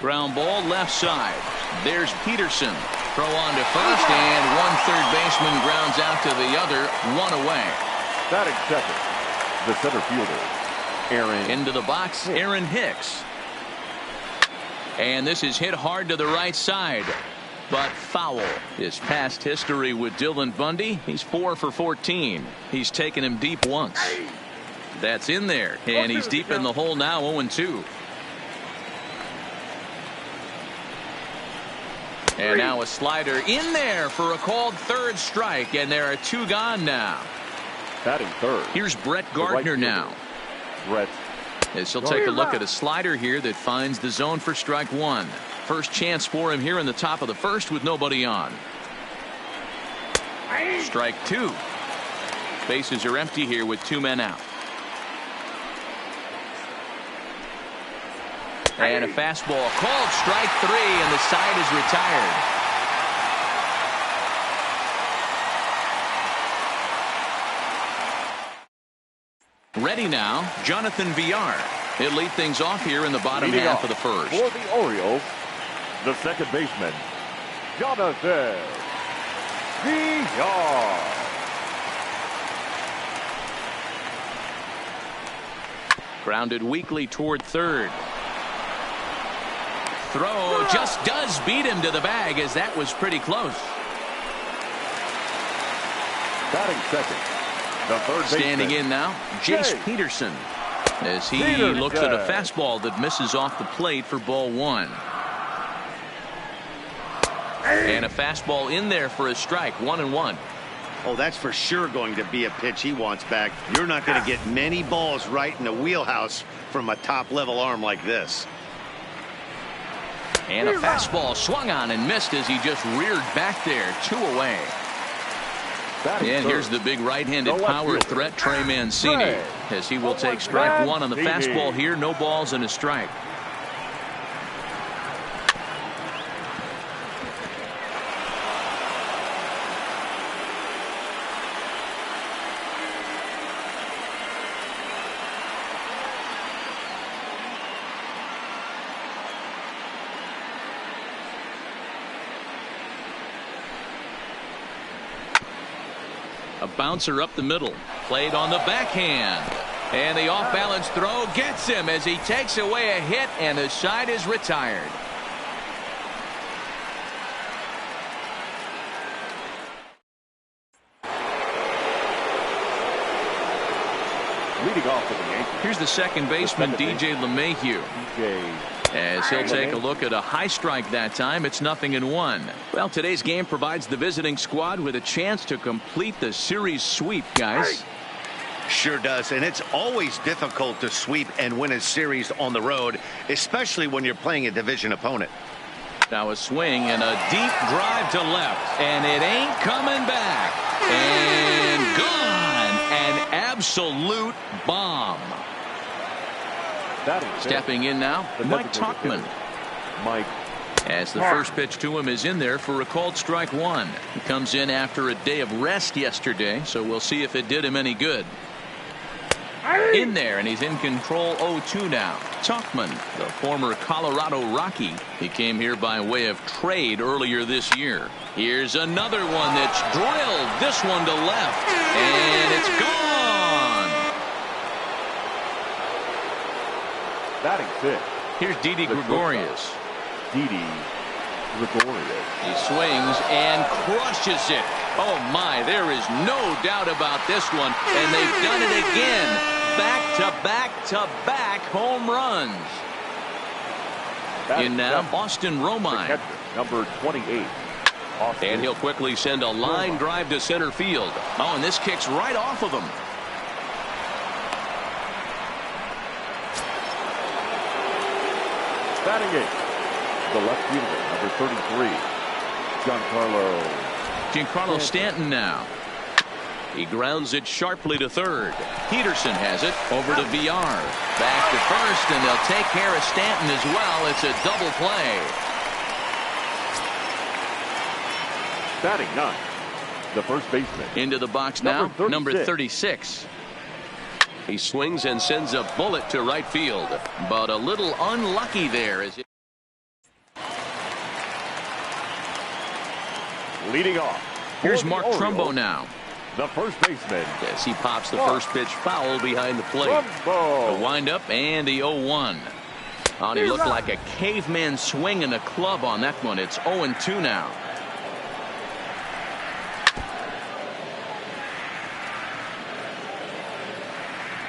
Ground ball left side. There's Peterson. Throw on to first, and one third baseman grounds out to the other. One away. Batting second, the center fielder, Aaron. Into the box, Aaron Hicks. And this is hit hard to the right side, but foul. His past history with Dylan Bundy, he's 4 for 14. He's taken him deep once. That's in there, and he's deep in the hole now, 0-2. And now a slider in there for a called third strike, and there are 2 gone now. Batting third. Here's Brett Gardner now. Brett. As he'll take a look at a slider here that finds the zone for strike 1. First chance for him here in the top of the first with nobody on. Strike 2. Bases are empty here with 2 men out. And a fastball called strike 3, and the side is retired. Ready now, Jonathan Villar. He'll lead things off here in the bottom half of the first. For the Orioles, the second baseman, Jonathan Villar. Grounded weakly toward third. Throw just does beat him to the bag, as that was pretty close. Batting second, the third baseman. Standing in now, Jace Peterson, as he looks at a fastball that misses off the plate for ball 1. And a fastball in there for a strike, 1-1. Oh, that's for sure going to be a pitch he wants back. You're not going to get many balls right in the wheelhouse from a top-level arm like this. And a fastball swung on and missed as he just reared back there. 2 away. And here's the big right-handed power threat, Trey Mancini, as he will take strike 1 on the fastball here. No balls and a strike. A bouncer up the middle, played on the backhand, and the off-balance throw gets him as he takes away a hit, and the side is retired. Leading off for the Yankees. Here's the second baseman, DJ LeMahieu. As he'll take a look at a high strike that time. It's 0-1. Well, today's game provides the visiting squad with a chance to complete the series sweep, guys. Sure does, and it's always difficult to sweep and win a series on the road, especially when you're playing a division opponent. Now a swing and a deep drive to left, and it ain't coming back. And gone. An absolute bomb. Stepping in now, Mike Tauchman. As the first pitch to him is in there for a called strike 1. He comes in after a day of rest yesterday, so we'll see if it did him any good. In there, and he's in control. 0-2 now. Tauchman, the former Colorado Rocky. He came here by way of trade earlier this year. Here's another one that's drilled. This one to left, and it's gone. Batting fifth. Here's Didi Gregorius. Didi Gregorius. He swings and crushes it. Oh my, there is no doubt about this one, and they've done it again. Back-to-back-to-back home runs. In now, Austin Romine. Number 28. Austin. And he'll quickly send a line drive to center field. Oh, and this kicks right off of him. Batting eighth, the left fielder, number 33, Giancarlo Stanton now. He grounds it sharply to third. Peterson has it over to Villar. Back to first, and they'll take care of Stanton as well. It's a double play. Batting ninth, the first baseman. Into the box now, number 36. He swings and sends a bullet to right field, but a little unlucky there as Leading off. Here's Mark Trumbo now. The first baseman. As he pops the first pitch foul behind the plate. Trumbo. A windup and the 0-1. Oh, he looked like a caveman swinging a club on that one. It's 0-2 now.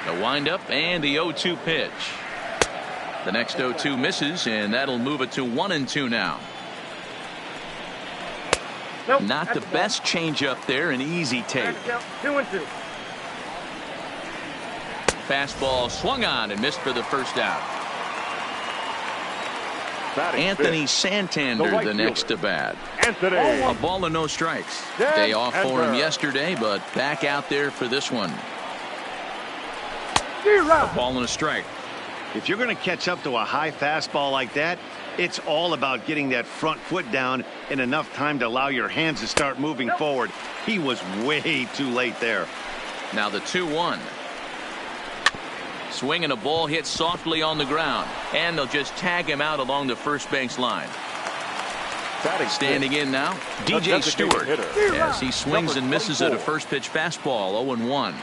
The windup and the 0-2 pitch. The next 0-2 misses, and that'll move it to 1-2 now. Nope, not the best changeup there, an easy take. 2-2. Fastball swung on and missed for the first out. Anthony Santander the next to bat. Anthony. A ball and no strikes. Day off for him yesterday, but back out there for this one. A ball and a strike. If you're going to catch up to a high fastball like that, it's all about getting that front foot down in enough time to allow your hands to start moving forward. He was way too late there. Now the 2-1. Swinging a ball hit softly on the ground, and they'll just tag him out along the first base line. Standing in now, DJ Stewart, as he swings and misses at a first pitch fastball. 0-1.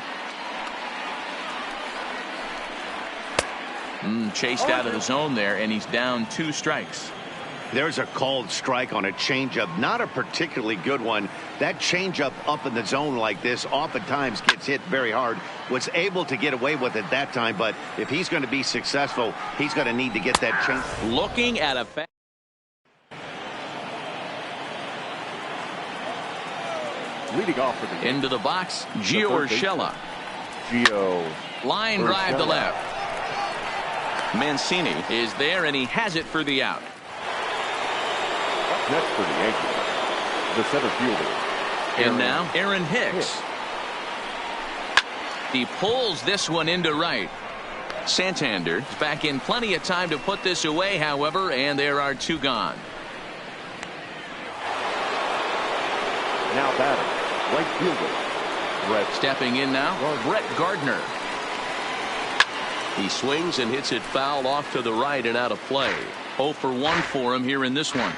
Chased out of the zone there, and he's down 2 strikes. There's a called strike on a changeup, not a particularly good one. That changeup up in the zone like this oftentimes gets hit very hard. Was able to get away with it that time, but if he's going to be successful, he's going to need to get that change. Looking at a Leading off for the into the box, Gio Urshela. Gio. Line drive to left. Mancini is there, and he has it for the out. Up next for the Yankees, the center fielder. And now Aaron Hicks. He pulls this one into right. Santander is back in plenty of time to put this away, however, and there are 2 gone. Now batting, right fielder, Brett. Stepping in now, Brett Gardner. He swings and hits it foul off to the right and out of play. 0 for 1 for him here in this one.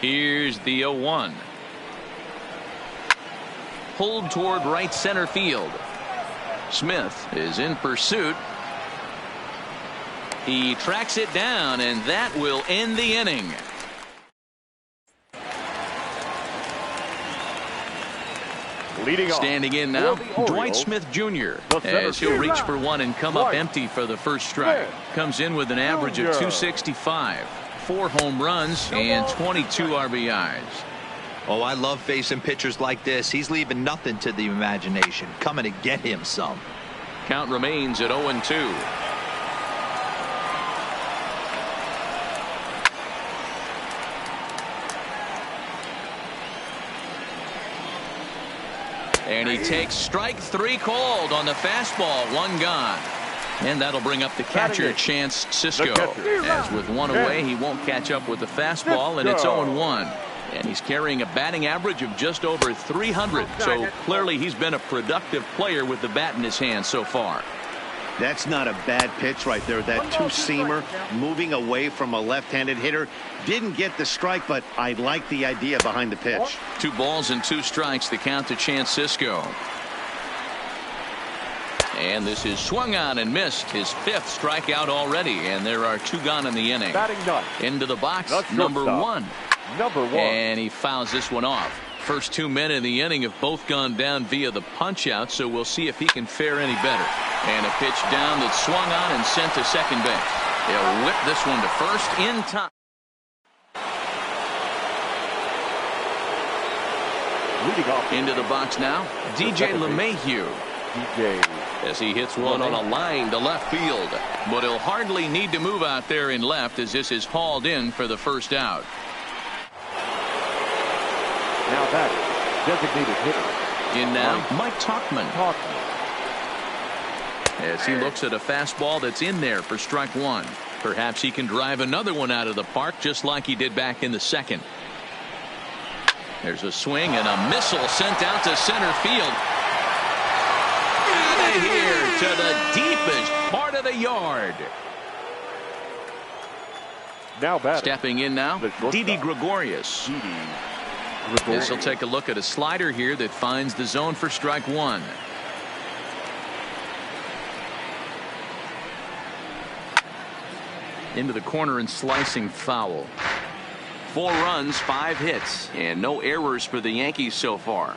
Here's the 0-1. Pulled toward right center field. Smith is in pursuit. He tracks it down, and that will end the inning. Standing in now, Dwight Smith Jr. as he'll reach for one and come up empty for the first strike. Comes in with an average of 265, 4 home runs, and 22 RBIs. Oh, I love facing pitchers like this. He's leaving nothing to the imagination. Coming to get him some. Count remains at 0-2. And he takes strike 3 called on the fastball. 1 gone. And that'll bring up the catcher, Chance Sisco. As with 1 away, he won't catch up with the fastball, and it's 0-1. And he's carrying a batting average of just over 300. So clearly he's been a productive player with the bat in his hand so far. That's not a bad pitch right there. That 2-seamer moving away from a left-handed hitter. Didn't get the strike, but I like the idea behind the pitch. 2 balls and 2 strikes, the count to Chance Sisco. And this is swung on and missed, his 5th strikeout already, and there are 2 gone in the inning. Into the box, number 1. And he fouls this one off. First 2 men in the inning have both gone down via the punch out, so we'll see if he can fare any better. And a pitch down that's swung on and sent to second base. He'll whip this one to first in time. Into the box now, DJ LeMahieu. As he hits one on a line to left field. But he'll hardly need to move out there in left as this is hauled in for the first out. Now that designated hitter. In now, Mike Tauchman. As he looks at a fastball that's in there for strike 1. Perhaps he can drive another one out of the park just like he did back in the second. There's a swing and a missile sent out to center field. Out of here to the deepest part of the yard. Now batting. Stepping in now, Didi Gregorius. This will take a look at a slider here that finds the zone for strike one. Into the corner and slicing foul. 4 runs, 5 hits, and no errors for the Yankees so far.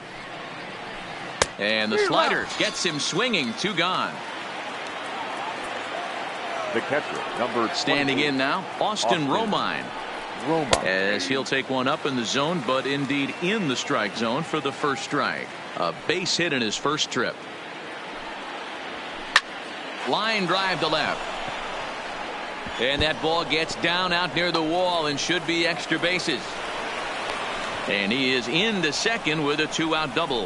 And the slider gets him swinging. 2 gone. The catcher, number standing in now, Austin Romine. As he'll take one up in the zone, but indeed in the strike zone for the first strike. A base hit in his first trip. Line drive to left. And that ball gets down out near the wall and should be extra bases. And he is into second with a 2-out double.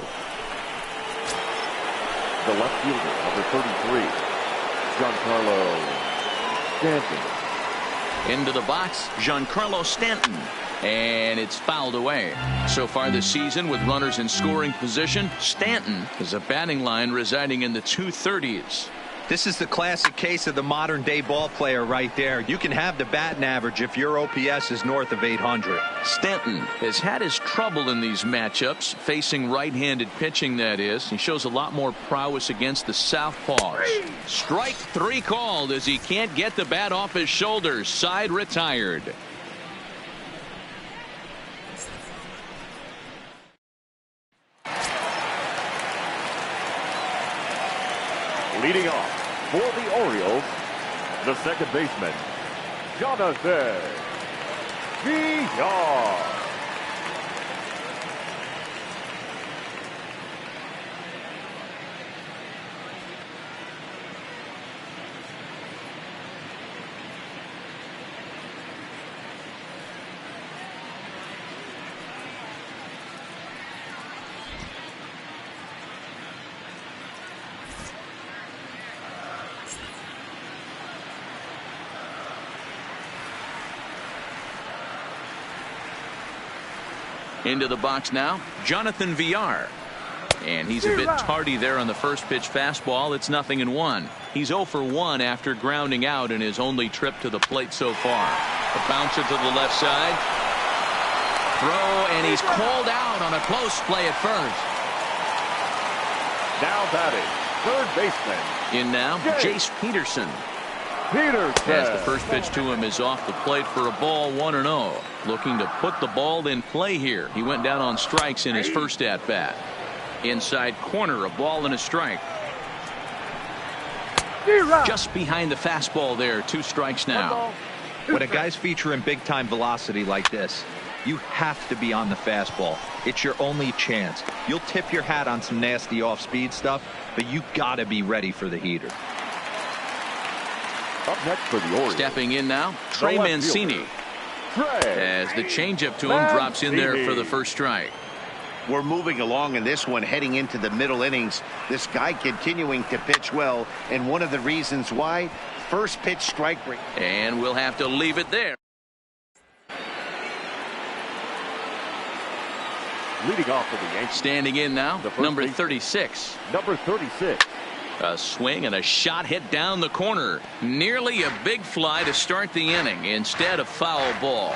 The left fielder, number 33, Giancarlo Stanton. Into the box, Giancarlo Stanton. And it's fouled away. So far this season, with runners in scoring position, Stanton is a batting line residing in the 230s. This is the classic case of the modern day ball player right there. You can have the batting average if your OPS is north of 800. Stanton has had his trouble in these matchups, facing right-handed pitching, that is. He shows a lot more prowess against the southpaws. Strike 3 called as he can't get the bat off his shoulders. Side retired. Leading off for the Orioles, the second baseman, Jonathan Villar. Into the box now, Jonathan Villar. And he's a bit tardy there on the first pitch fastball. It's 0-1. He's 0 for 1 after grounding out in his only trip to the plate so far. A bouncer to the left side. Throw, and he's called out on a close play at first. Now batting, third baseman. In now, Jace Peterson. Peterson. As the first pitch to him is off the plate for a ball, 1-0. Looking to put the ball in play here. He went down on strikes in his first at bat. Inside corner, a ball and a strike. Just behind the fastball there. 2 strikes now. When a guy's featuring big time velocity like this, you have to be on the fastball. It's your only chance. You'll tip your hat on some nasty off speed stuff, but you gotta be ready for the heater. Up next for the Orioles. Stepping in now, Trey Mancini. As the changeup to him drops in there for the first strike. We're moving along in this one, heading into the middle innings. This guy continuing to pitch well, and one of the reasons why, first pitch strike rate. And we'll have to leave it there. Leading off for the Yankees. Standing in now, number 36. Number 36. A swing and a shot hit down the corner. Nearly a big fly to start the inning. Instead, a foul ball.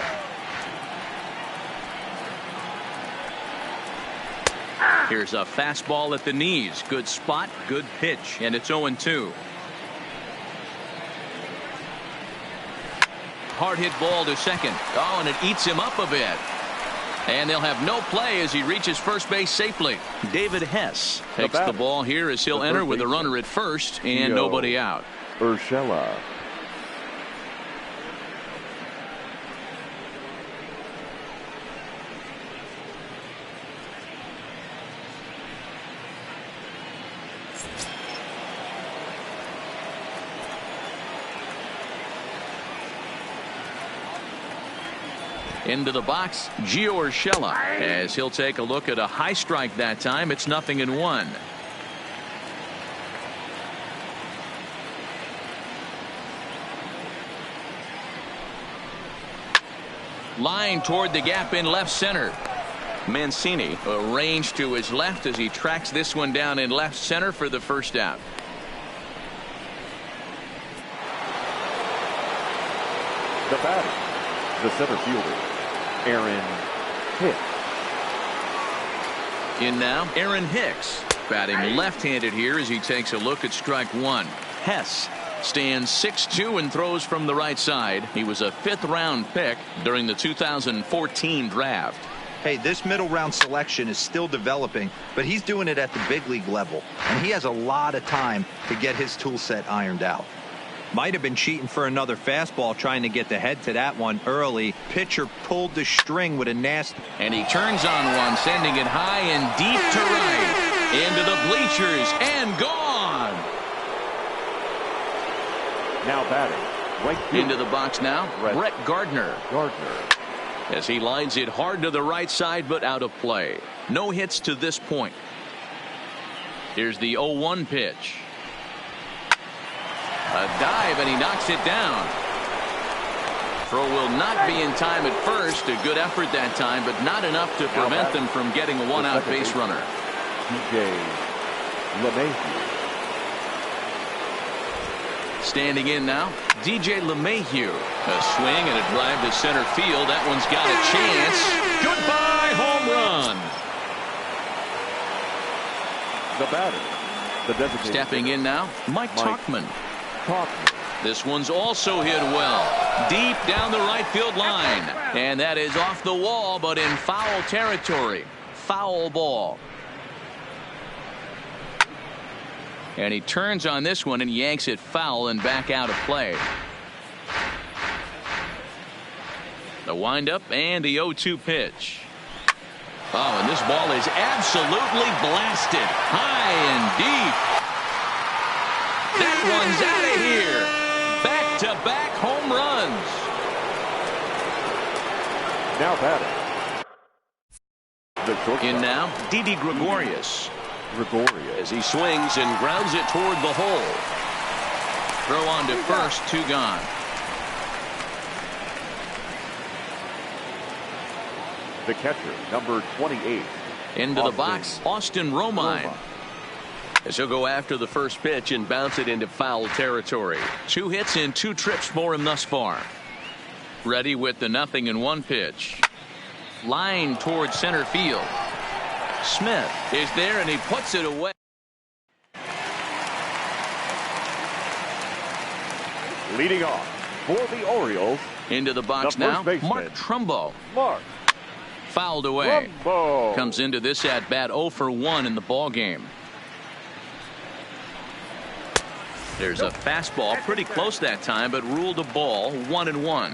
Here's a fastball at the knees. Good spot, good pitch, and it's 0-2. Hard hit ball to second. Oh, and it eats him up a bit. And they'll have no play as he reaches first base safely. David Hess takes the ball here as he'll enter with a runner at first and nobody out. Urshela. Into the box, Gio Urshela, as he'll take a look at a high strike that time. It's 0-1. Line toward the gap in left center. Mancini arranged to his left as he tracks this one down in left center for the first out. The batter, The center fielder, Aaron Hicks. In now, Aaron Hicks. Batting left-handed here as he takes a look at strike one. Hess stands 6'2" and throws from the right side. He was a 5th-round pick during the 2014 draft. Hey, this middle round selection is still developing, but he's doing it at the big league level, and he has a lot of time to get his tool set ironed out. Might have been cheating for another fastball, trying to get the head to that one early. Pitcher pulled the string with a nasty. And he turns on one, sending it high and deep to right. Into the bleachers and gone. Now batting, right field. Into the box now, Brett Gardner. Gardner. As he lines it hard to the right side, but out of play. No hits to this point. Here's the 0-1 pitch. A dive, and he knocks it down. Throw will not be in time at first. A good effort that time, but not enough to prevent them from getting a one-out base runner. DJ LeMahieu. Standing in now, DJ LeMahieu. A swing and a drive to center field. That one's got a chance. Goodbye, home run. The batter, the designated. Stepping in now, Mike Tauchman. Tauchman. This one's also hit well. Deep down the right field line. And that is off the wall, but in foul territory. Foul ball. And he turns on this one and yanks it foul and back out of play. The windup and the 0-2 pitch. Oh, and this ball is absolutely blasted. High and deep. That one's out of here. Back-to-back home runs. Now batting. In now, Didi Gregorius. Gregorius. As he swings and grounds it toward the hole. Throw on to first, 2 gone. The catcher, number 28. Into the box, Austin Romine. As he'll go after the first pitch and bounce it into foul territory. 2 hits and 2 trips for him thus far. Ready with the 0-1 pitch. Line towards center field. Smith is there and he puts it away. Leading off for the Orioles. Into the box now, Mark Trumbo. Mark. Fouled away. Trumbo. Comes into this at bat 0 for 1 in the ball game. There's a fastball pretty close that time, but ruled a ball. 1-1.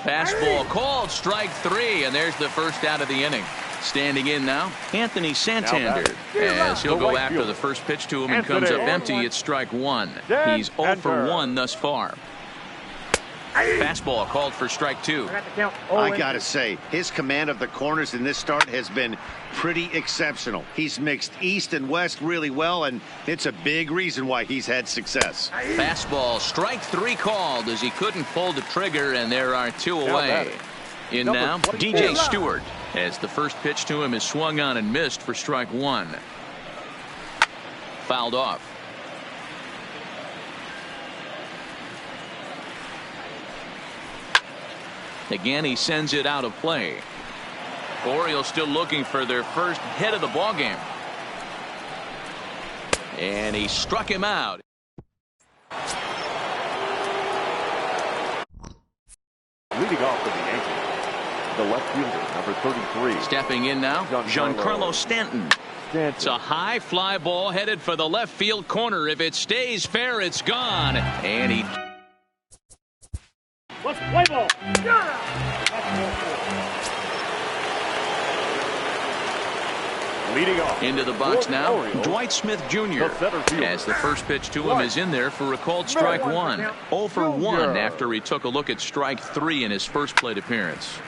Fastball called, strike 3, and there's the first out of the inning. Standing in now, Anthony Santander, as he'll go after the first pitch to him and comes up empty. It's strike 1. He's 0 for 1 thus far. Fastball called for strike 2. I gotta say, his command of the corners in this start has been pretty exceptional. He's mixed east and west really well, and it's a big reason why he's had success. Fastball, strike 3 called as he couldn't pull the trigger, and there are 2 away. In now, DJ Stewart, as the first pitch to him is swung on and missed for strike 1. Fouled off. Again, he sends it out of play. Orioles still looking for their first hit of the ball game. And he struck him out. Leading off for the Yankees, the left fielder, number 33. Stepping in now, Giancarlo Stanton. It's a high fly ball headed for the left field corner. If it stays fair, it's gone. And he... Let's play ball. Leading off into the box now, Orioles, Dwight Smith Jr. As the first pitch to him is in there for a called strike 1. 0 for 1 after he took a look at strike 3 in his first plate appearance.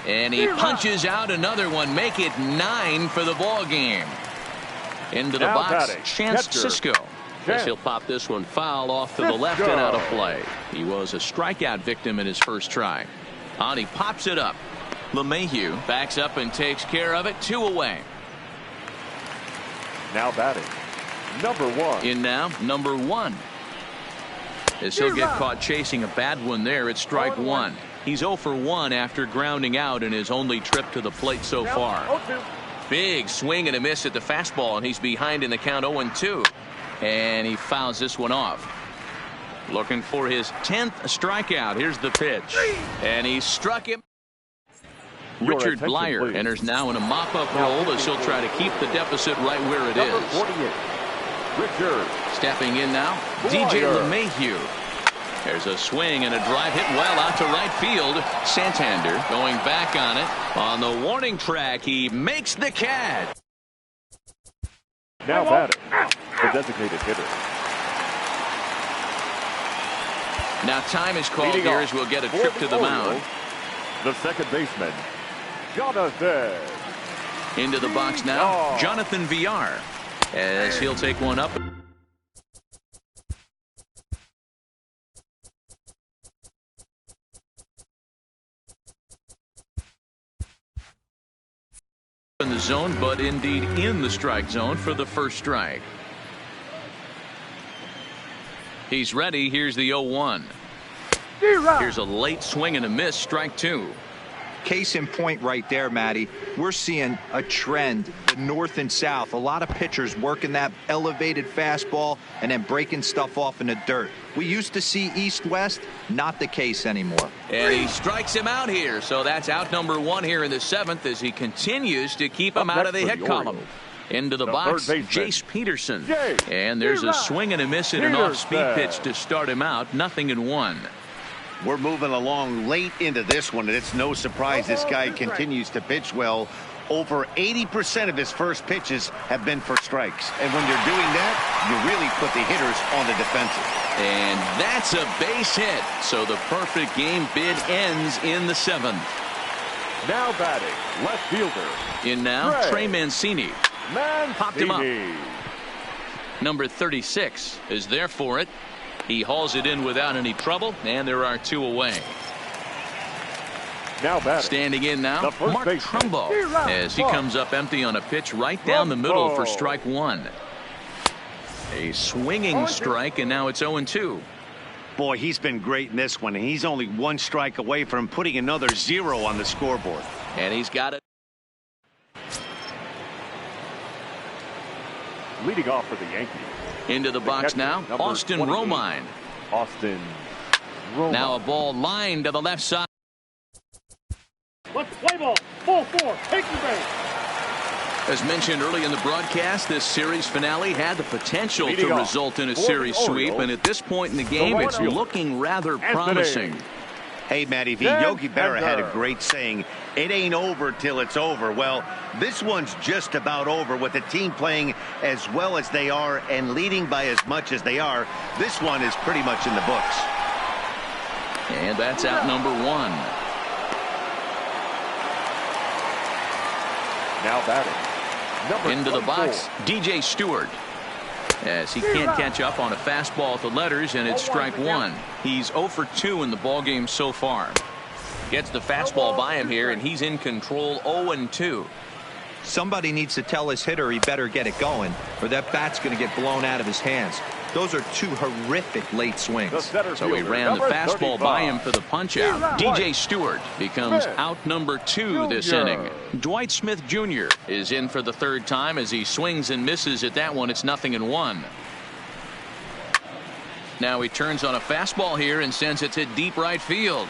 And he punches out another one, make it 9 for the ball game. Into the box, Chance Sisco. Guess he'll pop this one foul off to the left and out of play. He was a strikeout victim in his first try. On he pops it up. LeMahieu backs up and takes care of it. 2 away. Now batting, number 1. In now, number 1. As he'll get caught chasing a bad one there, it's strike 1. He's 0 for 1 after grounding out in his only trip to the plate so far. Big swing and a miss at the fastball, and he's behind in the count 0-2. And he fouls this one off. Looking for his 10th strikeout. Here's the pitch. And he struck him. Richard Blyer enters now in a mop-up role as he'll try to keep the deficit right where it is. 48. Richard. Stepping in now, DJ LeMahieu. There's a swing and a drive hit well out to right field. Santander going back on it. On the warning track, he makes the catch. Now batting, the designated hitter. Now time is called here as we'll get a trip to the mound. The second baseman, Jonathan. Into the box now, Jonathan VR. As he'll take one up. In the zone, but indeed in the strike zone for the first strike. He's ready. Here's the 0-1. Here's a late swing and a miss. Strike 2. Case in point right there, Matty. We're seeing a trend, the north and south. A lot of pitchers working that elevated fastball and then breaking stuff off in the dirt. We used to see east-west, not the case anymore. And he strikes him out here. So that's out number 1 here in the 7th as he continues to keep him out of the hit column. Into the box, Jace Peterson. And there's a swing and a miss and an off-speed pitch to start him out. 0-1. We're moving along late into this one, and it's no surprise this guy continues to pitch well. Over 80% of his first pitches have been for strikes. And when you're doing that, you really put the hitters on the defensive. And that's a base hit. So the perfect game bid ends in the 7th. Now batting, left fielder. In now, Trey Mancini. Popped him up. Number 36 is there for it. He hauls it in without any trouble, and there are 2 away. Now batting. Standing in now, Mark Trumbo, as he comes up empty on a pitch right down the middle for strike 1. A swinging strike, and now it's 0-2. Boy, he's been great in this one, and he's only 1 strike away from putting another 0 on the scoreboard. And he's got it. Leading off for the Yankees. Into the box now, Austin Romine. Now a ball lined to the left side. Let's play ball. Ball 4. Take the base. As mentioned early in the broadcast, this series finale had the potential to result in a series sweep, and at this point in the game, it's looking rather promising. Hey, Matty V, Yogi Berra had a great saying, it ain't over till it's over. Well, this one's just about over with the team playing as well as they are and leading by as much as they are. This one is pretty much in the books. And that's out number 1. Now batting. Into the box, DJ Stewart. As he can't catch up on a fastball at the letters, and it's strike 1. He's 0 for 2 in the ballgame so far. Gets the fastball by him here, and he's in control. 0-2. Somebody needs to tell his hitter he better get it going, or that bat's going to get blown out of his hands. Those are 2 horrific late swings. So he ran the fastball by him for the punch out. DJ Stewart becomes out number 2 this inning. Dwight Smith Jr. is in for the 3rd time as he swings and misses at that one. It's 0-1. Now he turns on a fastball here and sends it to deep right field.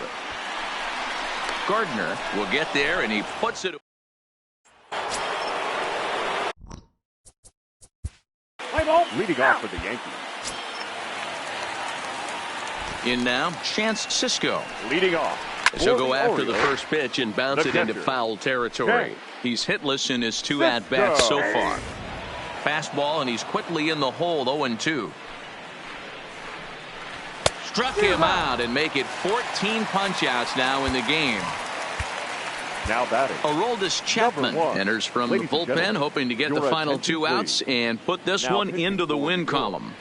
Gardner will get there, and he puts it. Leading off for the Yankees. In now, Chance Sisco. Leading off. He'll go after the first pitch and bounce it into foul territory. He's hitless in his 2 at-bats so far. Fastball, and he's quickly in the hole. 0-2. Struck him out and make it 14 punch-outs now in the game. Now batting. Aroldis Chapman enters from the bullpen, hoping to get the final 2 outs and put this one into the win column.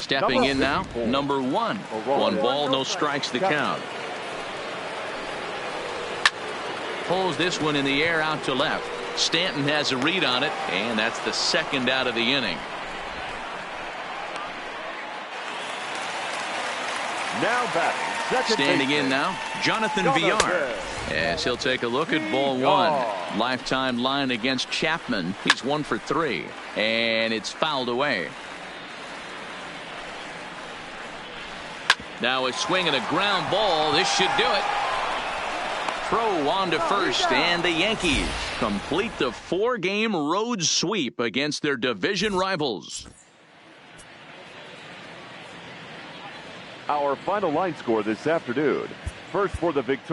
Stepping in now, number 1. 1 ball, no strikes to count. Pulls this one in the air out to left. Stanton has a read on it, and that's the second out of the inning. Now batting, standing in now, Jonathan Villar, as he'll take a look at ball 1. Lifetime line against Chapman. He's 1 for 3, and it's fouled away. Now a swing and a ground ball. This should do it. Throw on to first, and the Yankees complete the 4-game road sweep against their division rivals. Our final line score this afternoon. First for the victory.